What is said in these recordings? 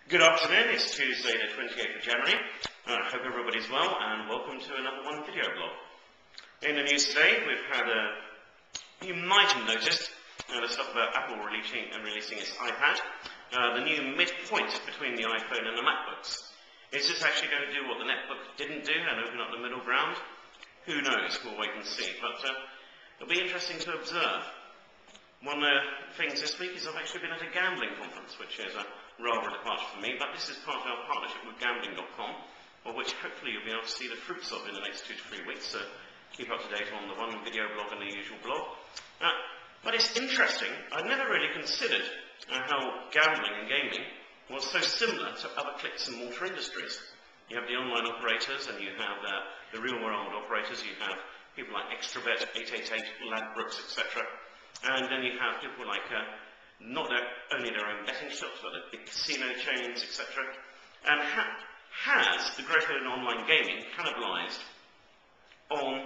Good afternoon, it's Tuesday the 28th of January. I hope everybody's well and welcome to another one video blog. In the news today we've had you might have noticed the stuff about Apple releasing its iPad, the new midpoint between the iPhone and the MacBooks. Is this actually going to do what the netbook didn't do and open up the middle ground? Who knows, we'll wait and see, but it'll be interesting to observe. One of the things this week is I've actually been at a gambling conference, which is rather a departure for me, but this is part of our partnership with gambling.com, of which hopefully you'll be able to see the fruits of in the next 2 to 3 weeks, so keep up to date on the one video blog and the usual blog. But it's interesting, I'd never really considered how gambling and gaming was so similar to other clicks and mortar industries. You have the online operators and you have the real world operators, you have people like Extrabet, 888, Ladbrokes, etc. And then you have people like not only their own betting shops, but the big casino chains, etc. And has the growth in online gaming cannibalized on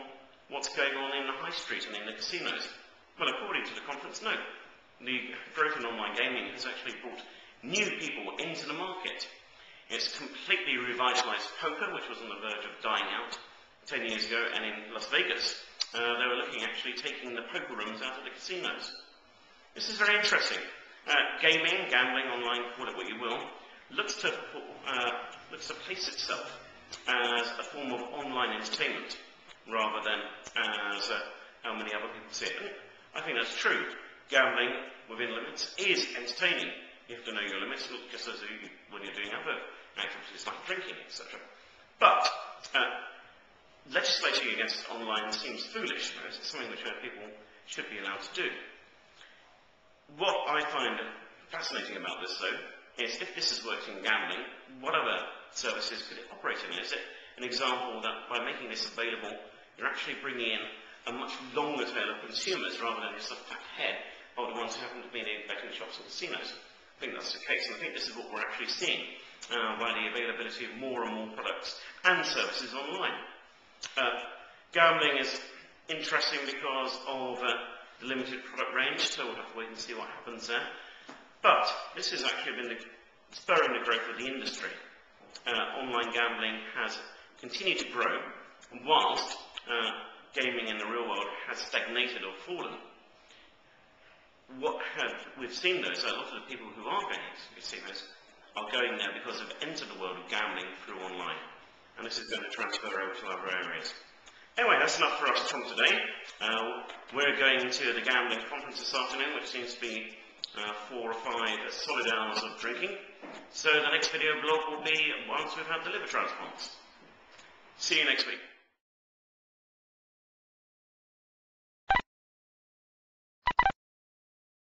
what's going on in the high street and in the casinos? Well, according to the conference, no. The growth in online gaming has actually brought new people into the market. It's completely revitalized poker, which was on the verge of dying out 10 years ago, and in Las Vegas, they were looking actually taking the poker rooms out of the casinos. This is very interesting. Gaming, gambling, online, call it what you will, looks to place itself as a form of online entertainment rather than as how many other people see it. And I think that's true. Gambling within limits is entertaining. You have to know your limits, not just as when you're doing other activities like drinking, etc. But legislating against online seems foolish. It's something which people should be allowed to do. What I find fascinating about this, though, is if this has worked in gambling, what other services could it operate in? Is it an example that by making this available, you're actually bringing in a much longer tail of consumers rather than just a fat head of the ones who happen to be in the betting shops and casinos? I think that's the case, and I think this is what we're actually seeing by the availability of more and more products and services online. Gambling is interesting because of the limited product range, so we'll have to wait and see what happens there. But this has actually been spurring the growth of the industry. Online gambling has continued to grow, whilst gaming in the real world has stagnated or fallen. What we've seen, though, is a lot of the people who are going to casinos are going there because they've entered the world of gambling through online. And this is going to transfer over to other areas. Anyway, that's enough for us from today. We're going to the gambling conference this afternoon, which seems to be 4 or 5 solid hours of drinking. So the next video blog will be once we've had the liver transplants. See you next week.